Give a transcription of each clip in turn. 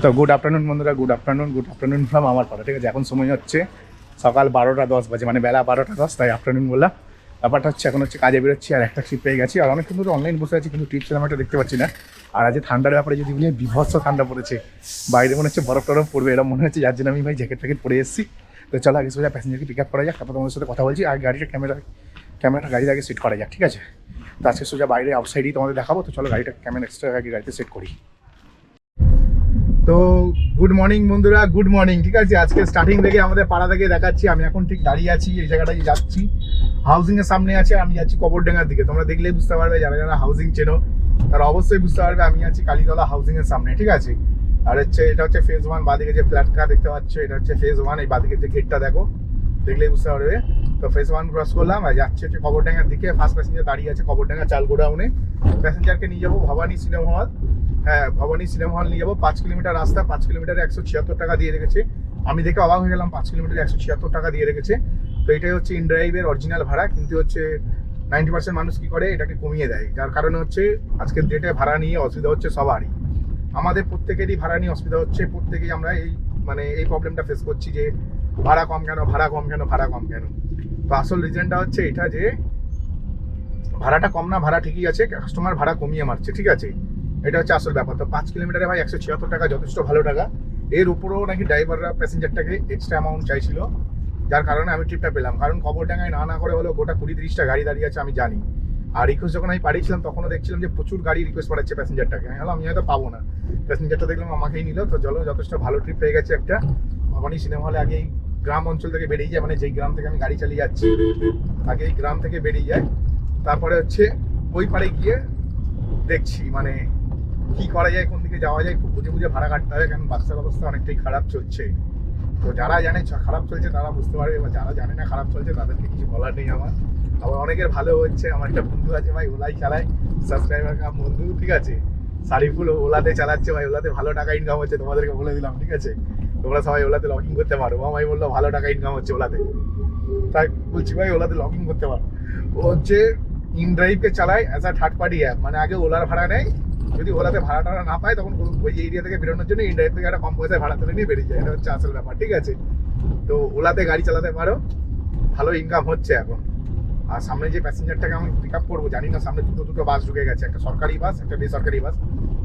তো good afternoon বন্ধুরা, good afternoon from আমার পাড়া। ঠিক আছে, এখন সময় হচ্ছে সকাল 12টা 10 বাজে, মানে বেলা 12টা 10, তাই আফটারনুন বললাম। ব্যাপারটা হচ্ছে এখন হচ্ছে কাজে বেরোচ্ছি, আর একটা ট্রিপ পেয়ে গেছি, আর অনেকক্ষণ ধরে অনলাইন বসে আছি, কিন্তু ট্রিপ সেরকম একটা দেখতে পাচ্ছি না। আর আজ ঠান্ডার ব্যাপারে যদি বলি, বিভৎস ঠান্ডা পড়েছে, বাইরে মনে হচ্ছে বরফ টরফ পড়বে এরকম মনে হচ্ছে, যার জন্য আমি ভাই জ্যাকেট ফ্যাকেট পরে এসেছি। তো চলো আগে সোজা প্যাসেঞ্জারকে পিক আপ করা যাক, তারপর তোমাদের সাথে কথা বলছি। আর গাড়িটা ক্যামেরাটা গাড়িতে আগে সেট করা যাক, ঠিক আছে? তো আজকে সোজা বাইরে আউটসাইডেই তোমাদের দেখাবো। তো চলো গাড়িটা ক্যামেরা এক্সট্রা আগে গাড়িতে সেট করি। তো গুড মর্নিং বন্ধুরা, গুড মর্নিং। ঠিক আছে, আজকে স্টার্টিং থেকে আমাদের পাড়া থেকে দেখাচ্ছি। আমি এখন ঠিক দাঁড়িয়ে আছি এই জায়গাটায়, যাচ্ছি হাউজিং এর সামনে আছে, আমি যাচ্ছি কবরডাঙ্গার দিকে। তোমরা দেখলেই বুঝতে পারবে, যারা যারা হাউজিং চেনো তারা অবশ্যই বুঝতে পারবে আমি আছি কালীতলা হাউজিং এর সামনে। ঠিক আছে, আর হচ্ছে এটা হচ্ছে ফেজ 1, বাদিকে যে ফ্ল্যাটটা দেখতে পাচ্ছ এটা হচ্ছে ফেজ 1। এই বাদিকে যে গেটটা দেখো, দেখলেই বুঝতে পারবে। তো ফেজ 1 ক্রস করলাম আর যাচ্ছে হচ্ছে কবরডাঙ্গার দিকে। ফার্স্ট প্যাসেঞ্জার দাঁড়িয়ে আছে কবরডাঙ্গা চাল গোডাউনে। প্যাসেঞ্জারকে নিয়ে যাবো ভবানী সিনেমা হল। হ্যাঁ, ভবানী সিনেমা হল নিয়ে যাবো। 5 কিলোমিটার রাস্তা, 5 কিলোমিটারে 176 টাকা দিয়ে রেখেছে। আমি দেখে অবাক হয়ে গেলাম, 5 কিলোমিটারে 176 টাকা দিয়ে রেখেছে। তো এটাই হচ্ছে ইনড্রাইভের অরিজিনাল ভাড়া, কিন্তু হচ্ছে 90% মানুষ কি করে এটাকে কমিয়ে দেয়, যার কারণে হচ্ছে আজকের ডেটে ভাড়া নিয়ে অসুবিধা হচ্ছে সবারই। আমাদের প্রত্যেকেরই ভাড়া নিয়ে অসুবিধা হচ্ছে, প্রত্যেকেই আমরা এই প্রবলেমটা ফেস করছি যে ভাড়া কম কেন, ভাড়া কম কেন, ভাড়া কম কেন। তো আসল রিজনটা হচ্ছে এটা যে ভাড়াটা কম না, ভাড়া ঠিকই আছে, কাস্টমার ভাড়া কমিয়ে মারছে। ঠিক আছে, এটা হচ্ছে আসল ব্যাপার। তো 5 কিলোমিটারে ভাই 176 টাকা যথেষ্ট ভালো টাকা। এর উপরেও নাকি ড্রাইভাররা প্যাসেঞ্জারটাকে এক্সট্রা অ্যামাউন্ট চাইছিল, যার কারণে আমি ট্রিপটা পেলাম। কারণ কবরডাঙ্গায় না করে হলেও গোটা 20-30টা গাড়ি দাঁড়িয়ে আছে, আমি জানি। আর রিকোয়েস্ট যখন আমি পাঠিয়েছিলাম তখনও দেখছিলাম যে প্রচুর গাড়ি রিকোয়েস্ট পাঠাচ্ছে প্যাসেঞ্জারটাকে। আমি হয়তো পাবো না, প্যাসেঞ্জারটা দেখলাম আমাকেই নিল। তো চলো, যথেষ্ট ভালো ট্রিপ পেয়ে গেছে একটা। ভবানী সিনেমা হলে আগে এই গ্রাম অঞ্চল থেকে বেরিয়ে যায়, মানে যেই গ্রাম থেকে আমি গাড়ি চালিয়ে যাচ্ছি আগে এই গ্রাম থেকে বেরিয়ে যায়, তারপরে হচ্ছে ওই পারে গিয়ে দেখছি মানে কি করা যায়, কোন দিকে যাওয়া যায়, খুব বুঝে বুঝে ভাড়া কাটতে হবে, কারণ বাচ্চার অবস্থা অনেকটাই খারাপ চলছে। তো যারা জানে খারাপ চলছে তারা বুঝতে পারবে, বা যারা জানে না খারাপ চলছে তাদেরকে কিছু বলার নেই আমার। আবার অনেকের ভালো হচ্ছে। আমার একটা বন্ধু আছে ভাই, ওলাই চালায়, সাবস্ক্রাইবার কাম বন্ধু। ঠিক আছে, সারিফুল ওলাতে চালাচ্ছে ভাই, ওলাতে ভালো টাকা ইনকাম হচ্ছে, তোমাদেরকে বলে দিলাম। ঠিক আছে, তোমরা সবাই ওলাতে লগ ইন করতে পারো। আমায় বললো ভালো টাকা ইনকাম হচ্ছে ওলাতে, তাই বলছি ভাই ওলাতে লগ ইন করতে পারো। ও হচ্ছে ইনড্রাইভকে চালায় as a third party app, মানে আগে ওলার ভাড়া নেয়, যদি ওলাতে ভাড়া টাড়া না পায় তখন ওই এরিয়া থেকে বেরোনোর জন্য ইনড্রাইভ থেকে একটা কম পয়সায় ভাড়া তুলে নিয়ে বেরিয়ে যায়। এটা হচ্ছে আসল ব্যাপার। ঠিক আছে, তো ওলাতে গাড়ি চালাতে পারো, ভালো ইনকাম হচ্ছে এখন। আর সামনে যে প্যাসেঞ্জারটাকে আমি পিক আপ করবো, জানি না, সামনে দুটো বাস ঢুকে গেছে, একটা সরকারি বাস, একটা বেসরকারি বাস।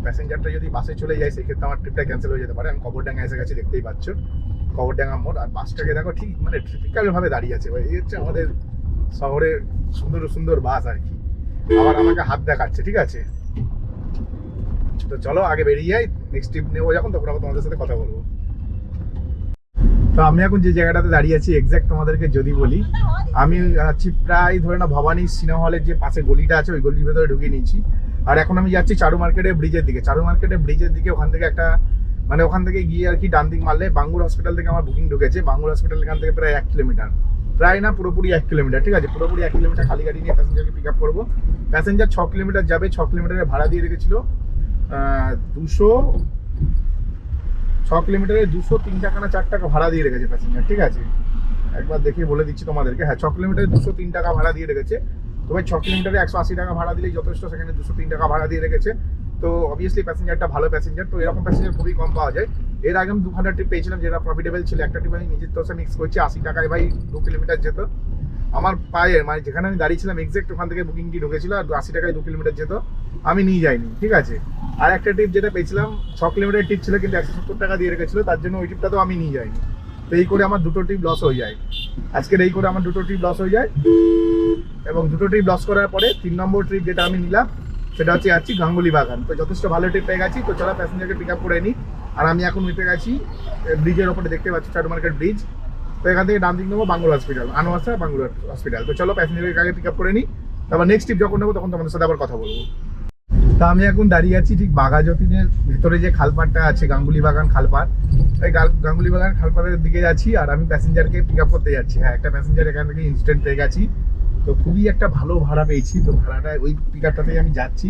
প্যাসেঞ্জারটা যদি বাসে চলে যায় সেক্ষেত্রে আমার ট্রিপটা ক্যান্সেল হয়ে যেতে পারে। আমি কবরডাঙ্গা এসে গেছি, দেখতেই পাচ্ছ কবরডাঙ্গা মোড়। আর বাসটাকে দেখো ঠিক মানে ট্রিপিক্যাল ভাবে দাঁড়িয়ে আছে ভাই। এই হচ্ছে আমাদের শহরের সুন্দর সুন্দর বাস আর কি। আবার আমাকে হাত দেখাচ্ছে। ঠিক আছে, তো চলো আগে বেরিয়ে যাই, নেক্সট ট্রিপ নেবো যখন তখন আবার তোমাদের সাথে কথা বলবো। তো আমি এখন যে জায়গাটাতে দাঁড়িয়ে আছি এক্স্যাক্ট তোমাদেরকে যদি বলি, আমি আছি প্রায় ধরে না ভবানী সিনেমা হলের যে পাশে গলিটা আছে ওই গলির ভেতরে ঢুকিয়ে নিয়েছি। আর এখন আমি যাচ্ছি চারু মার্কেটের ব্রিজের দিকে। চারু মার্কেটের ব্রিজের দিকে ওখান থেকে একটা মানে ওখান থেকে গিয়ে আর কি ডান দিক মারলে বাঙ্গুর হসপিটাল থেকে আমার বুকিং ঢুকেছে। বাঙ্গুর হসপিটাল এখান থেকে প্রায় 1 কিলোমিটার, প্রায় না পুরোপুরি 1 কিলোমিটার। ঠিক আছে, পুরোপুরি 1 কিলোমিটার খালি গাড়ি নিয়ে প্যাসেঞ্জারকে পিক আপ করবো। প্যাসেঞ্জার 6 কিলোমিটার যাবে, 6 কিলোমিটারের ভাড়া দিয়ে রেখেছিল 6 কিলোমিটারে 203 টাকা না 4 টাকা ভাড়া দিয়ে রেখেছে প্যাসেঞ্জার। ঠিক আছে, একবার দেখে বলে দিচ্ছি তোমাদেরকে। হ্যাঁ, 6 কিলোমিটারে 203 টাকা ভাড়া দিয়ে রেখেছে। তো ভাই 6 কিলোমিটারে 180 টাকা ভাড়া দিলেই যথেষ্ট, সেখানে 203 টাকা ভাড়া দিয়ে রেখেছে। তো অবভিয়াসলি প্যাসেঞ্জারটা ভালো প্যাসেঞ্জার। তো এরকম প্যাসেঞ্জার খুবই কম পাওয়া যায়। এর আগে আমি 2 ট্রিপ পেয়েছিলাম যেটা প্রফিটেবল ছিল। একটা ট্রিপ আমি নিজের তরফে মিক্স করছি, 80 টাকায় ভাই 2 কিলোমিটার যেত। আমার পায়ে মানে যেখানে আমি দাঁড়িয়েছিলাম এক্সাক্ট ওখান থেকে বুকিংটি ঢুকেছিল, আর 80 টাকায় 2 কিলোমিটার যেত, আমি নিয়ে যাইনি। ঠিক আছে, আর একটা ট্রিপ যেটা পেয়েছিলাম 6 কিলোমিটার ট্রিপ ছিল, কিন্তু 170 টাকা দিয়ে রেখেছিল, তার জন্য ওই ট্রিপটা তো আমি নিয়ে যাইনি। তো এই করে আমার 2টো ট্রিপ লস হয়ে যায় আজকের। এই করে আমার 2টো ট্রিপ লস হয়ে যায়, এবং 2টো ট্রিপ লস করার পরে 3 নম্বর ট্রিপ যেটা আমি নিলাম সেটা হচ্ছে যাচ্ছি গাঙ্গুলি বাগান। তো যথেষ্ট ভালো ট্রিপ পেয়ে গেছি। তো চলো প্যাসেঞ্জারকে পিক আপ করে নিই। আর আমি এখন উঠে গেছি ব্রিজের ওপরে, দেখতে পাচ্ছি চারু মার্কেট ব্রিজ। তো এখান থেকে ডান দিক নেবো বাঙ্গুর হসপিটাল, আনোয়ারসা বাঙ্গুর হসপিটাল। তো চলো প্যাসেঞ্জারকে আগে পিক আপ করে নিই, তারপর নেক্সট ট্রিপ যখন নেবো তখন তোমাদের সাথে আবার কথা বলবো। তা আমি এখন দাঁড়িয়ে আছি ঠিক বাঘাযতীনের ভিতরে যে খালপাড়টা আছে, গাঙ্গুলি বাগান খালপাড়। এই গাঙ্গুলি বাগান খালপাড়ের দিকে যাচ্ছি, আর আমি প্যাসেঞ্জারকে পিক আপ করতে যাচ্ছি। হ্যাঁ, একটা প্যাসেঞ্জার এখান থেকে ইনস্ট্যান্ট পেয়ে গেছি। তো খুবই একটা ভালো ভাড়া পেয়েছি। তো ভাড়াটা ওই পিক আপটাতেই আমি যাচ্ছি।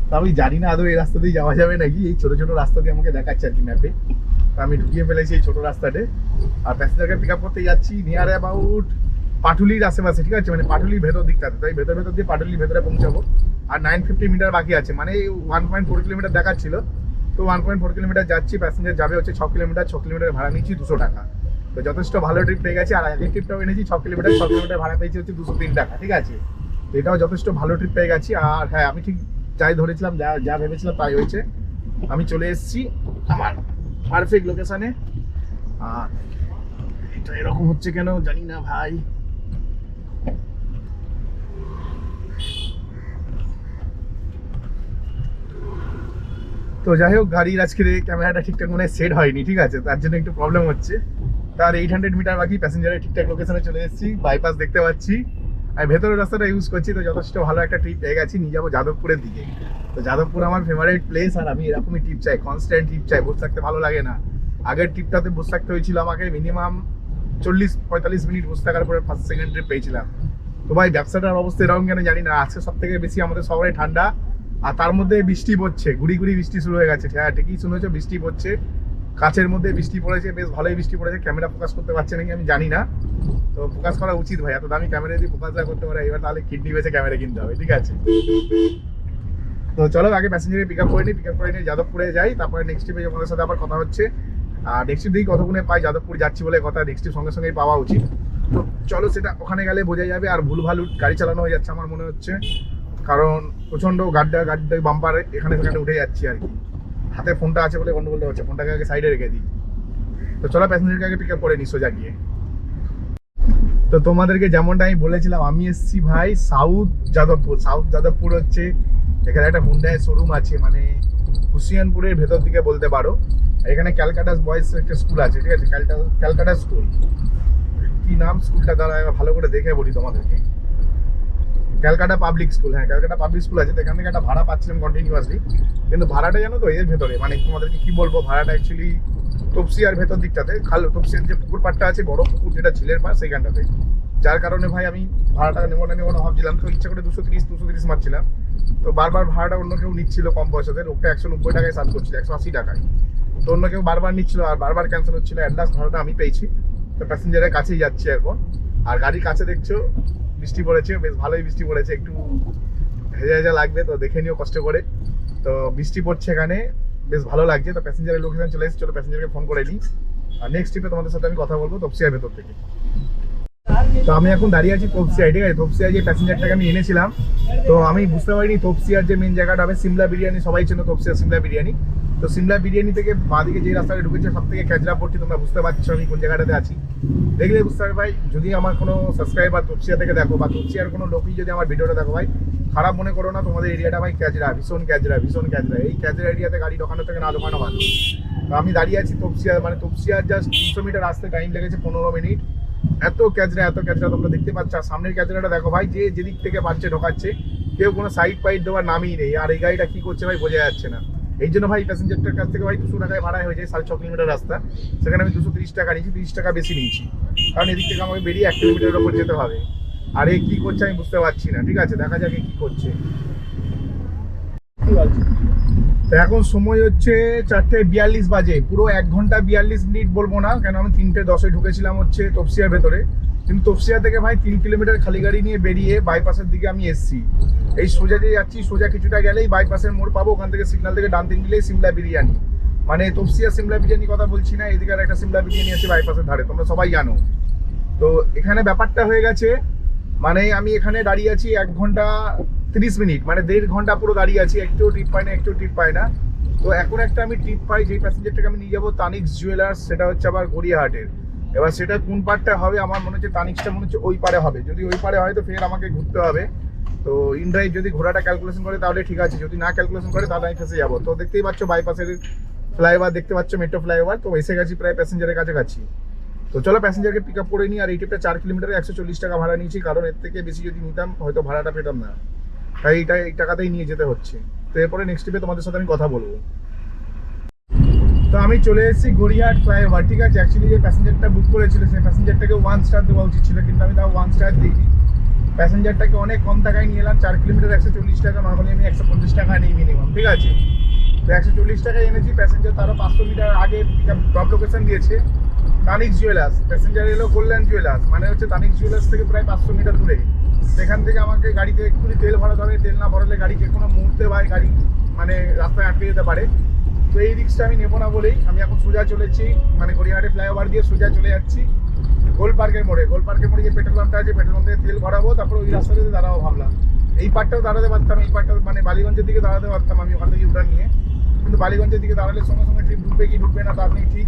তো আমি জানি না আদৌ এই রাস্তা দিয়ে যাওয়া যাবে নাকি, এই ছোটো ছোটো রাস্তা দিয়ে আমাকে দেখাচ্ছে আর কি ম্যাপে। তো আমি ঢুকিয়ে ফেলেছি এই ছোটো রাস্তাতে, আর প্যাসেঞ্জারকে পিক আপ করতে যাচ্ছি নিয়ার অ্যাবাউট পাটুলির আশেপাশে। ঠিক আছে, মানে পাটুলির ভেতর দিকটাতে। তাই ভেতর দিয়ে পাটুলির ভেতরে পৌঁছাবো। আর 950 মিটার বাকি আছে, মানে 1.4 কিলোমিটার দেখাচ্ছিল। তো 1.4 কিলোমিটার যাচ্ছি, প্যাসেঞ্জার যাবে হচ্ছে 6 কিলোমিটার, 6 কিলোমিটার ভাড়া নিচ্ছি 200 টাকা। তো যথেষ্ট ভালো ট্রিপ পেয়ে গেছি। আর আগের ট্রিপটাও এনেছি 6 কিলোমিটার ভাড়া পেয়েছি হচ্ছে 203 টাকা, ঠিক আছে। তো এটাও যথেষ্ট ভালো ট্রিপ পেয়ে গেছি। আর হ্যাঁ, আমি ঠিক যাই ধরেছিলাম, যা ভেবেছিলাম তাই হয়েছে। আমি চলে এসেছি আমার পারফেক্ট লোকেশানে। আর এটা এরকম হচ্ছে কেন জানি না ভাই। তো যাই হোক, গাড়ির আজকে ক্যামেরাটা ঠিকঠাক মনে সেট হয়নি, ঠিক আছে, তার জন্য একটু প্রবলেম হচ্ছে। তার 800 মিটার বাকি, প্যাসেঞ্জারের ঠিকঠাক লোকেশনে চলে এসেছি, বাইপাস দেখতে পাচ্ছি। আর ভেতরের রাস্তাটা ইউজ করছি, তো যথেষ্ট ভালো একটা ট্রিপ পেয়ে গেছি। নিয়ে যাবো যাদবপুরের দিকে। তো যাদবপুর আমার ফেভারিট প্লেস, আর আমি এরকমই ট্রিপ চাই, কনস্ট্যান্ট ট্রিপ চাই, বসে থাকতে ভালো লাগে না। আগের ট্রিপটাতে বসে থাকতে হয়েছিল আমাকে মিনিমাম 40-45 মিনিট বসে থাকার পরে ফার্স্ট সেকেন্ড ট্রিপ পেয়েছিলাম। তো ভাই ব্যবসাটার অবস্থা এরকম কেন জানি না। আজকে সব থেকে বেশি আমাদের শহরে ঠান্ডা, আর তার মধ্যে বৃষ্টি পড়ছে, গুড়ি বৃষ্টি শুরু হয়ে গেছে। হ্যাঁ ঠিকই শুনেছো, বৃষ্টি পড়ছে, কাছের মধ্যে বৃষ্টি পড়েছে, বেশ ভালোই বৃষ্টি পড়েছে। ক্যামেরা ফোকাস করতে পারছে নাকি আমি জানি না, তো ফোকাস করা উচিত ভাই, এত দামি ক্যামেরা যদি ফোকাস না করতে পারে এবার তাহলে কিডনি বেঁচে ক্যামেরা কিনতে হবে, ঠিক আছে। তো চলো আগে প্যাসেঞ্জারকে পিক আপ করে নিয়ে যাদবপুরে যাই, তারপরে নেক্সট ট্রিপে আমাদের সাথে আবার কথা হচ্ছে। আর নেক্সট ট্রিপ দিয়েই কতক্ষণে পাই, যাদবপুর যাচ্ছি বলে কথা, নেক্সট ট্রিপ সঙ্গে সঙ্গেই পাওয়া উচিত। তো চলো সেটা ওখানে গেলে বোঝা যাবে। আর ভুলভাল গাড়ি চালানো হয়ে যাচ্ছে আমার মনে হচ্ছে, কারণ প্রচন্ড গাড্ডা বাম্পার এখানে সেখানে উঠে যাচ্ছি আর কি। হাতে ফোনটা আছে বলে গন্ডগোলটা হচ্ছে, ফোনটাকে আগে সাইডে রেখে দিই। তো চলো প্যাসেঞ্জারকে আগে পিক আপ করে নিই সোজা গিয়ে। তো তোমাদেরকে যেমনটা আমি বলেছিলাম, আমি এসেছি ভাই সাউথ যাদবপুর হচ্ছে, এখানে একটা হুন্ডাই শোরুম আছে, মানে হুসিয়ানপুরের ভেতর দিকে বলতে পারো। এখানে ক্যালকাটা বয়েজ একটা স্কুল আছে, ঠিক আছে, ক্যালকাটা স্কুল। কি নাম স্কুলটা, দ্বারা ভালো করে দেখে বলি তোমাদেরকে। ক্যালকাটা পাবলিক স্কুল, হ্যাঁ ক্যালকাটা পাবলিক স্কুল আছে। এখান থেকে একটা ভাড়া পাচ্ছিলাম কন্টিনিউয়াসলি, কিন্তু ভাড়াটা জানো তো এর ভেতরে, মানে তোমাদেরকে কি বলবো, ভাড়াটা অ্যাকচুয়ালি তপসিয়ার ভেতর দিকটাতে, তপসিয়ার যে পুকুর পাড়টা আছে, বড় পুকুর যেটা ঝিলের পাশ, সেইখানটাতে। যার কারণে ভাই আমি ভাড়াটা নেবো না ভাবছিলাম, তো ইচ্ছা করে 230 মারছিলাম। তো বারবার ভাড়াটা অন্য কেউ নিচ্ছিল কম পয়সাতে, লোকটা 190 টাকায় সার্চ করছিল, 180 টাকায়। তো অন্য কেউ বারবার নিচ্ছিল আর বারবার ক্যান্সেল হচ্ছিল। অ্যাট লাস্ট ভাড়াটা আমি পেয়েছি। তো প্যাসেঞ্জারের কাছেই যাচ্ছি এখন। আর গাড়ির কাছে দেখছো বৃষ্টি পড়েছে, বেশ ভালোই বৃষ্টি পড়েছে, একটু ভেজা লাগবে, তো দেখে নিও কষ্ট করে। তো বৃষ্টি পড়ছে এখানে, বেশ ভালো লাগছে। তো প্যাসেঞ্জারের লোকেশন চলে এসেছে, চলো প্যাসেঞ্জারকে ফোন করে নিই। আর নেক্সট ট্রিপে তোমাদের সাথে আমি কথা বলবো তপসিয়ার ভেতর থেকে। তো আমি এখন দাঁড়িয়ে আছি তপসিয়ায়, ঠিক আছে। তপসিয়ায় যে প্যাসেঞ্জারটাকে আমি এনেছিলাম, তো আমি বুঝতে পারিনি তপসিয়ার যে মেন জায়গাটা হবে সিমলা বিরিয়ানি, সবাই চেনো তপসিয়ার সিমলা বিরিয়ানি। তো সিমলা বিরিয়ানি থেকে বাঁদিকে যে রাস্তাটা ঢুকেছে সব থেকে ক্যাজরাপট্টি, তোমরা বুঝতে পারছো আমি কোন জায়গাটাতে আছি। দেখলে বুঝতে পারবে ভাই, যদি আমার কোনো সাবস্ক্রাইবার তপসিয়া থেকে দেখো বা তপসিয়ার কোনো লোকই যদি আমার ভিডিওটা দেখো ভাই, খারাপ মনে করো না, তোমাদের এরিয়াটা ভাই ক্যাজরা, ভীষণ ক্যাজরা। এই ক্যাজরা এরিয়াতে গাড়ি ঢোকানো থেকে না ঢোকানো ভালো। তো আমি দাঁড়িয়ে আছি তপসিয়ার, মানে তপসিয়ার জাস্ট 300 মিটার আসতে টাইম লেগেছে 15 মিনিট। এত ক্যাজরা তোমরা দেখতে পাচ্ছ। আর সামনের ক্যাজরাটা দেখো ভাই, যে যেদিক থেকে পাচ্ছে ঢোকাচ্ছে, কেউ কোনো সাইড পাইড দেওয়ার নামই নেই। আর এই গাড়িটা কি করছে ভাই বোঝা যাচ্ছে না। এই জন্য ভাই প্যাসেঞ্জারটার কাছ থেকে ভাই 200 টাকায় ভাড়া হয়ে যায়, 6.5 কিলোমিটার রাস্তা, সেখানে আমি 230 টাকা নিয়েছি, 30 টাকা বেশি নিয়েছি, কারণ এদিক থেকে আমাকে বেরিয়ে 1 কিলোমিটারের ওপর যেতে হবে। আর এই কি করছে আমি বুঝতে পারছি না, ঠিক আছে, দেখা যাক কি করছে। তো এখন সময় হচ্ছে 4:42 বাজে, পুরো 1 ঘন্টা 42 মিনিট বলবো না, কেন আমি 3:10-এ ঢুকেছিলাম হচ্ছে তপসিয়ার ভেতরে। কিন্তু তপসিয়া থেকে ভাই 3 কিলোমিটার খালি গাড়ি নিয়ে বেরিয়ে বাইপাসের দিকে আমি এসেছি। এই সোজা যে যাচ্ছি, সোজা কিছুটা গেলেই বাইপাসের মোড় পাবো, ওখান থেকে সিগন্যাল থেকে ডান দিন দিলেই সিমলা বিরিয়ানি। মানে তপসিয়া সিমলা বিরিয়ানি কথা বলছি না, এদিকে আর একটা সিমলা বিরিয়ানি আছে বাইপাসের ধারে, তোমরা সবাই জানো। তো এখানে ব্যাপারটা হয়ে গেছে, মানে আমি এখানে দাঁড়িয়ে আছি 1 ঘন্টা 30 মিনিট, মানে 1.5 ঘন্টা পুরো দাঁড়িয়ে আছি, একটু ট্রিপ পাই না। তো এখন একটা আমি ট্রিপ পাই, যেই প্যাসেঞ্জারটাকে আমি নিয়ে যাবো তানিক্স জুয়েলার্স, সেটা হচ্ছে আবার গড়িয়াহাটের। এবার সেটা কোন পার্টটা হবে, আমার মনে হচ্ছে তানিক্সটা মনে হচ্ছে ওই পারে হবে। যদি ওই পারে হয় তো ফের আমাকে ঘুরতে হবে। তো ইনড্রাইভ যদি ঘোরাটা ক্যালকুলেশন করে তাহলে ঠিক আছে, যদি না ক্যালকুলেশন করে তাহলে আমি ফেসে যাবো। তো দেখতেই পাচ্ছ বাইপাসের ফ্লাইওভার দেখতে পাচ্ছ, মেট্রো ফ্লাইওভার। তো এসে গেছি প্রায় প্যাসেঞ্জারের কাছাকাছি। তো চলো প্যাসেঞ্জারকে পিক আপ করে নিই। আর এই ট্রিপটা 4 কিলোমিটারে 140 টাকা ভাড়া নিয়েছি, কারণ এর থেকে বেশি যদি নিতাম হয়তো ভাড়াটা পেতাম না, তাই এই টাকাতেই নিয়ে যেতে হচ্ছে। তো এরপরে নেক্সট ট্রিপে তোমাদের সাথে আমি কথা বলবো। তো আমি চলে এসেছি গড়িয়াহাট ফ্লাইওভার, ঠিক আছে। অ্যাকচুয়ালি যে প্যাসেঞ্জারটা বুক করেছিল সেই প্যাসেঞ্জারটাকে 1 স্টার দেওয়া উচিত ছিল, কিন্তু আমি তাও 1 স্টার দিইনি। প্যাসেঞ্জারটাকে অনেক কম টাকায় নিয়ে এলাম, 4 কিলোমিটার 140 টাকা, নর্মালি আমি 150 টাকা নিই মিনিমাম, ঠিক আছে। তো 140 টাকায় এনেছি। প্যাসেঞ্জার তারও 500 মিটার আগে ড্রপ লোকেশন দিয়েছে তানিক্স জুয়েলার্স, প্যাসেঞ্জার এলো কল্যাণ জুয়েলার্স, মানে হচ্ছে তানিক্স জুয়েলার্স থেকে প্রায় 500 মিটার দূরে। সেখান থেকে আমাকে গাড়িতে একটুখানি তেল ভরাতে হবে, তেল না ভরালে গাড়ি যে কোনো মুহূর্তে ভাই গাড়ি মানে রাস্তায় আটকে যেতে পারে। তো এই রিস্কটা আমি নেবো না বলেই আমি এখন সোজা চলেছি, মানে গড়িয়াহাটে ফ্লাইওভার দিয়ে সোজা চলে যাচ্ছি গোল পার্কের মোড়ে। গোল পার্কের মোড়ে যে পেট্রোল পাম্পটা আছে, পেট্রোল পাম্প থেকে তেল ভরাবো, তারপর ওই রাস্তাতে দাঁড়াবো ভাবলাম। এই পার্টটাও দাঁড়াতে পারতাম, এই পার্টটা মানে বালিগঞ্জের দিকে দাঁড়াতে পারতাম আমি ওখান থেকে উঠান নিয়ে, কিন্তু বালিগঞ্জের দিকে দাঁড়ালে সঙ্গে সঙ্গে ট্রিপ ঢুকবে কি ঢুকবে না তার নেই ঠিক।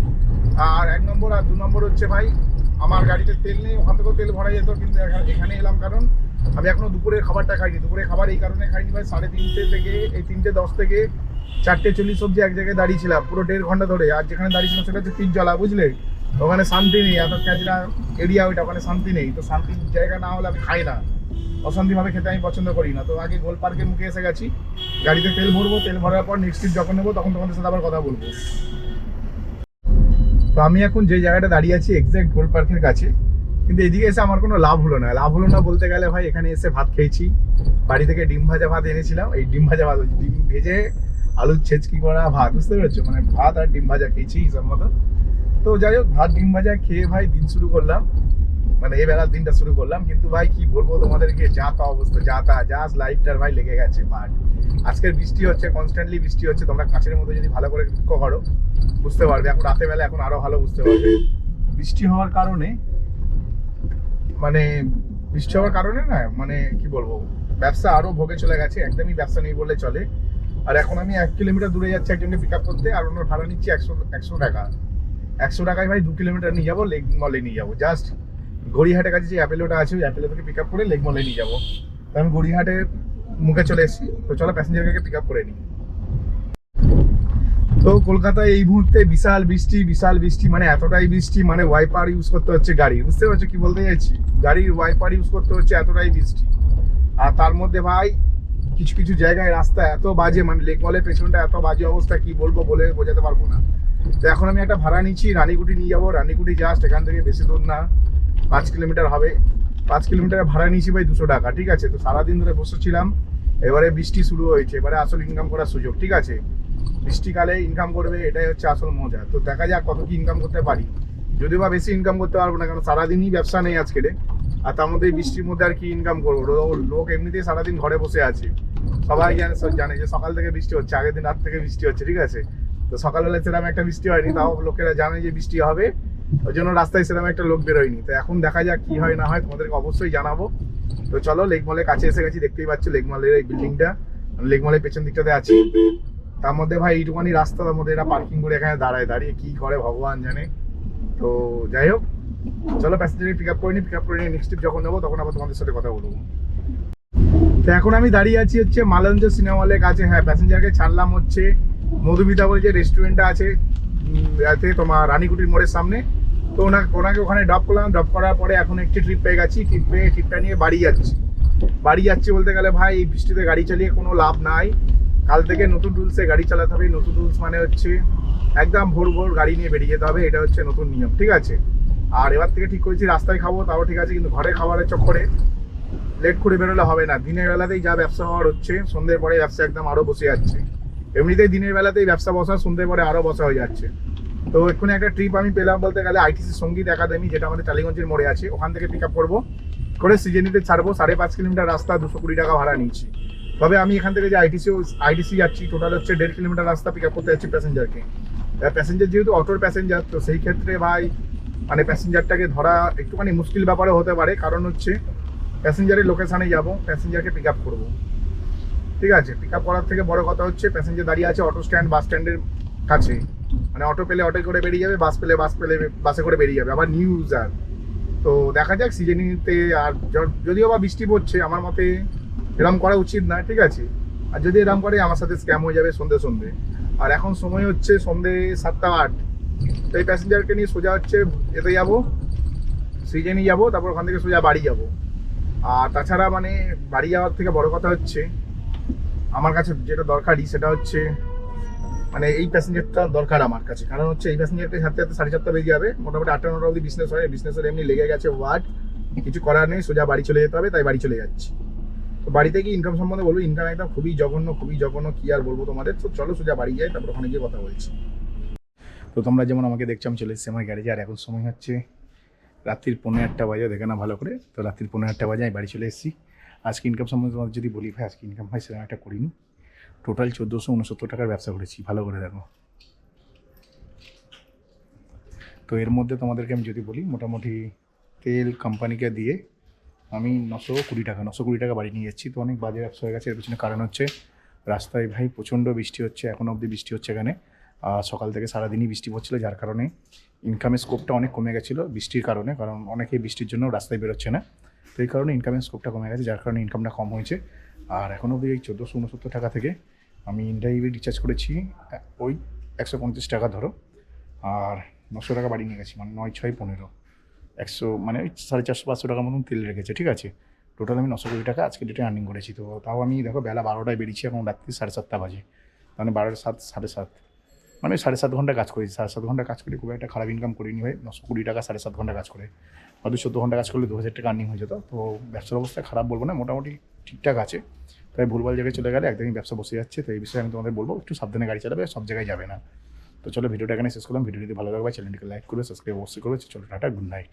আর 1 নম্বর, আর 2 নম্বর হচ্ছে ভাই আমার গাড়িতে তেল নেই, ওখান থেকেও তেল ভরা যেত, কিন্তু এখানে এলাম কারণ আমি এখনো দুপুরের খাবারটা খাইনি। দুপুরের খাবার এই কারণে খাইনি ভাই, 3:30 থেকে এই 3:10 থেকে 4:40 অবধি এক জায়গায় দাঁড়িয়েছিলাম পুরো 1.5 ঘন্টা ধরে। আর যেখানে দাঁড়িয়েছিলাম সেটা হচ্ছে তিনজলা, বুঝলে, ওখানে শান্তি নেই, এত ক্যাজরা এরিয়া ওইটা, ওখানে শান্তি নেই। তো শান্তির জায়গা না হলে আমি খাই না, অশান্তিভাবে খেতে আমি পছন্দ করি না। তো আগে গোল পার্কের মুখে এসে গেছি, গাড়িতে তেল ভরবো, তেল ভরার পর নেক্সট ট্রিপ যখন নেবো তখন তোমাদের সাথে আবার কথা বলবো। তো আমি এখন যে জায়গাটা দাঁড়িয়ে আছি এক্স্যাক্ট গোল পার্কের কাছে, কিন্তু এদিকে এসে আমার কোনো লাভ হলো না। লাভ হলো না বলতে গেলে ভাই এখানে এসে ভাত খেয়েছি, বাড়ি থেকে ডিম ভাজা ভাত এনেছিলাম, এই ডিম ভাজা ভাত, ডিম ভেজে আলুর ছেচকি করা ভাত, বুঝতে পেরেছো, মানে ভাত আর ডিম ভাজা খেয়েছি হিসাব মতো। তো যাই হোক, ভাত ডিম ভাজা খেয়ে ভাই দিন শুরু করলাম, মানে এই বেলার দিনটা শুরু করলাম। কিন্তু ভাই কি বলবো তোমাদেরকে, যা তা অবস্থা, যা তা জাস্ট লাইফটার ভাই লেগে গেছে বাট। আজকের বৃষ্টি হচ্ছে, কনস্ট্যান্টলি বৃষ্টি হচ্ছে, তোমরা কাছের মধ্যে যদি ভালো করে লক্ষ্য করো বুঝতে পারবে। এখন রাতে বেলা এখন আরো ভালো বুঝতে পারবে। বৃষ্টি হওয়ার কারণে মানে বৃষ্টি হওয়ার কারণে না মানে কি বলবো, ব্যবসা আরো ভোগে চলে গেছে, একদমই ব্যবসা নেই বললে চলে। আর এখন আমি 1 কিলোমিটার দূরে যাচ্ছি একজনকে পিক আপ করতে, আর ওনার ভাড়া নিচ্ছি 100 টাকা। 100 টাকায় ভাই 2 কিলোমিটার নিয়ে যাবো, লেক মলে নিয়ে যাবো। জাস্ট গড়িয়াহাটের কাছে যে অ্যাপেলোটা আছে ওই অ্যাপেলো থেকে পিক আপ করে লেক মলে নিয়ে যাবো। তো আমি গড়িয়াহাটের মুখে চলে এসেছি, তো চলো প্যাসেঞ্জারকে পিক আপ করে নিই। তো কলকাতায় এই মুহূর্তে বিশাল বৃষ্টি, বিশাল বৃষ্টি, মানে এতটাই বৃষ্টি মানে ওয়াইপার ইউজ করতে হচ্ছে গাড়ি, বুঝতে পারছো কি বলতে চাইছি, গাড়ির ওয়াইপার ইউজ করতে হচ্ছে, এতটাই বৃষ্টি। আর তার মধ্যে ভাই কিছু কিছু জায়গায় রাস্তা এত বাজে, মানে লেক মলের পেছনটা এত বাজে অবস্থা, কি বলবো বলে বোঝাতে পারবো না। তো এখন আমি একটা ভাড়া নিচ্ছি, রানীকুটি নিয়ে যাবো। রানীকুটি জাস্ট এখান থেকে বেশি দূর না, 5 কিলোমিটার হবে। 5 কিলোমিটার ভাড়া নিয়েছি ভাই 200 টাকা, ঠিক আছে। তো সারাদিন ধরে বসেছিলাম, এবারে বৃষ্টি শুরু হয়েছে, এবারে আসল ইনকাম করার সুযোগ, ঠিক আছে। বৃষ্টিকালে ইনকাম করবে, এটাই হচ্ছে আসল মজা। তো দেখা যাক কত কি ইনকাম করতে পারি, যদিও বা বেশি ইনকাম করতে পারবো না, কারণ সারাদিনই ব্যবসা নেই আজকে। আর তার মধ্যে বৃষ্টির মধ্যে আর কি ইনকাম করবো, লোক এমনিতেই সারাদিন ঘরে বসে আছে। সবাই জানে যে সকাল থেকে বৃষ্টি হচ্ছে, আগের দিন রাত থেকে বৃষ্টি হচ্ছে, ঠিক আছে। তো সকালবেলা সেরকম একটা বৃষ্টি হয়নি, তাও লোকেরা জানে যে বৃষ্টি হবে, ওই জন্য রাস্তায় সেরকম একটা লোক বেরোয়নি। তো এখন দেখা যাক কি হয় না হয়, তোমাদেরকে অবশ্যই জানাবো। তো চলো, লেক মলের কাছে এসে গেছি, দেখতেই পাচ্ছ লেক মলের এই বিল্ডিংটা, লেক মলের পেছন দিকটাতে আছি। তার মধ্যে ভাই এইটুখানি রাস্তা, তার মধ্যে এরা পার্কিং করে এখানে দাঁড়িয়ে কি করে ভগবান জানে। তো যাই হোক, চলো প্যাসেঞ্জারকে পিক আপ করে নিয়ে নেক্সট ট্রিপ যখন নেবো তখন আবার তোমাদের সাথে কথা বলবো। তো এখন আমি দাঁড়িয়ে আছি হচ্ছে মালঞ্জ সিনেমা হলের কাছে। হ্যাঁ, প্যাসেঞ্জারকে ছাড়লাম হচ্ছে মধুমিতা বলে যে রেস্টুরেন্টটা আছে তোমার রানীকুটির মোড়ের সামনে। তো ওনাকে ওখানে ড্রপ করলাম, ড্রপ করার পরে এখন একটি ট্রিপ পেয়ে গেছি, ট্রিপটা নিয়ে বাড়ি যাচ্ছি বলতে গেলে ভাই এই বৃষ্টিতে গাড়ি চালিয়ে কোনো লাভ নাই। কাল থেকে নতুন রুলসে গাড়ি চালাতে হবে। নতুন রুলস মানে হচ্ছে একদম ভোর গাড়ি নিয়ে বেরিয়ে যেতে হবে, এটা হচ্ছে নতুন নিয়ম, ঠিক আছে। আর এবার থেকে ঠিক করেছি রাস্তায় খাবো তাও ঠিক আছে, কিন্তু ঘরে খাবারের চক্করে লেট করে বেরোলে হবে না। দিনের বেলাতেই যা ব্যবসা হওয়ার হচ্ছে, সন্ধ্যের পরে ব্যবসা একদম আরো বসে যাচ্ছে। এমনিতেই দিনের বেলাতেই ব্যবসা বসা, সন্ধ্যের পরে আরো বসা হয়ে যাচ্ছে। তো এক্ষুনি একটা ট্রিপ আমি পেলাম বলতে গেলে আইটিসি সঙ্গীত একাডেমি, যেটা আমাদের টালিগঞ্জের মোড়ে আছে, ওখান থেকে পিক আপ করবো করে সিজেনিতে ছাড়বো। 5.5 কিলোমিটার রাস্তা, 220 টাকা ভাড়া নিচ্ছি। তবে আমি এখান থেকে যে আইটিসি যাচ্ছি টোটাল হচ্ছে 1.5 কিলোমিটার রাস্তা পিক আপ করতে যাচ্ছি প্যাসেঞ্জারকে। প্যাসেঞ্জার যেহেতু অটোর প্যাসেঞ্জার, তো সেই ক্ষেত্রে ভাই মানে প্যাসেঞ্জারটাকে ধরা একটুখানি মুশকিল ব্যাপারে হতে পারে, কারণ হচ্ছে প্যাসেঞ্জারের লোকেশানে যাব, প্যাসেঞ্জারকে পিক আপ করবো, ঠিক আছে। পিক আপ করার থেকে বড় কথা হচ্ছে প্যাসেঞ্জার দাঁড়িয়ে আছে অটো স্ট্যান্ড, বাস স্ট্যান্ডের কাছে, মানে অটো পেলে অটো করে বেরিয়ে যাবে, বাস পেলে বাসে করে বেরিয়ে যাবে, আবার নিউ ইউজার। তো দেখা যাক সিজনিতে, আর যদিও বা বৃষ্টি পড়ছে, আমার মতে এরম করা উচিত না, ঠিক আছে। আর যদি এরম করে আমার সাথে স্ক্যাম হয়ে যাবে সন্ধে। আর এখন সময় হচ্ছে সন্ধে 7:08। তো এই প্যাসেঞ্জারকে নিয়ে সোজা হচ্ছে এতে যাবো, সিজনি যাবো, তারপর ওখান থেকে সোজা বাড়ি যাবো। আর তাছাড়া মানে বাড়ি যাওয়ার থেকে বড় কথা হচ্ছে আমার কাছে যেটা দরকারি সেটা হচ্ছে মানে এই প্যাসেঞ্জারটা দরকার আমার কাছে, কারণ হচ্ছে এই প্যাসেঞ্জারকে সাথে 7:30 বেজে যাবে, মোটামুটি 8-9টা অবধি বিজনেস হয়, বিজনেসের এমনি লেগে গেছে ওয়ার্ড, কিছু করার নেই, সোজা বাড়ি চলে যেতে হবে, তাই বাড়ি চলে যাচ্ছি। তো বাড়িতে গিয়ে ইনকাম সম্বন্ধে বলবো, ইনকাম একদম খুবই জঘন্য, কি আর বলবো তোমাদের। তো চলো সোজা বাড়ি যাই, তারপর ওখানে গিয়ে কথা বলছি। তো তোমরা যেমন আমাকে দেখছো, আমি চলে এসেছি আমার গ্যারেজে, আর এখন সময় হচ্ছে রাত্রির 8:15 বাজে, দেখে না ভালো করে। তো রাত্রির 8:15 বাজে আমি বাড়ি চলে এসেছি। আজকে ইনকাম সম্বন্ধে তোমাদের যদি বলি ভাই, আজকে ইনকাম ভাই সেরকম একটা করিনি, টোটাল 1469 টাকার ব্যবসা করেছি, ভালো করে দেখো। তো এর মধ্যে তোমাদেরকে আমি যদি বলি, মোটামুটি তেল কোম্পানিকে দিয়ে আমি 920 টাকা বাড়ি নিয়ে যাচ্ছি। তো অনেক বাজে ব্যবসা হয়ে গেছে। এর পিছনে কারণ হচ্ছে রাস্তায় ভাই প্রচণ্ড বৃষ্টি হচ্ছে, এখনও অবধি বৃষ্টি হচ্ছে এখানে। সকাল থেকে সারাদিনই বৃষ্টি পড়ছিল, যার কারণে ইনকামের স্কোপটা অনেক কমে গেছিলো বৃষ্টির কারণে, কারণ অনেকেই বৃষ্টির জন্য রাস্তায় বেরোচ্ছে না। তো এই কারণে ইনকামের স্কোপটা কমে গেছে, যার কারণে ইনকামটা কম হয়েছে। আর এখনও অবধি এই 1469 টাকা থেকে আমি ইন্ডিয়া ইভি রিচার্জ করেছি ওই 150 টাকা ধরো, আর 900 টাকা বাড়ি নিয়ে গেছি, মানে 9×6=15, 100 মানে ওই 450-500 টাকার মতন তেল রেখেছে, ঠিক আছে। টোটাল আমি 920 টাকা আজকে ডেটে আর্নিং করেছি। তো তাও আমি দেখো বেলা 12টায় বেরিয়েছি, এখন রাত্রি 7:30 বাজে, মানে 12:07, 7:30, মানে 7.5 ঘন্টা কাজ করেছি। 7.5 ঘন্টা কাজ করে খুব একটা খারাপ ইনকাম করিনি ভাই। 920 টাকা 7.5 ঘন্টা কাজ করে, হয়তো 14 ঘন্টা কাজ করলে 2000 টাকা আর্নিং হয়ে যেত। তো ব্যবসার অবস্থা খারাপ বলবো না, মোটামুটি ঠিকঠাক আছে। তাই ভুলভাল জায়গায় চলে গেলে একদমই ব্যবসা বসে যাচ্ছে। তো এই বিষয়ে আমি তোমাদের বলবো একটু সাবধানে গাড়ি চালাবে, সব জায়গায় যাবে না। তো চলো ভিডিওটা এখানে শেষ করলাম। ভিডিও যদি ভালো লাগবে চ্যানেলটিকে লাইক করে সাবস্ক্রাইব অবশ্যই করবে। চলো টাটা, গুড নাইট।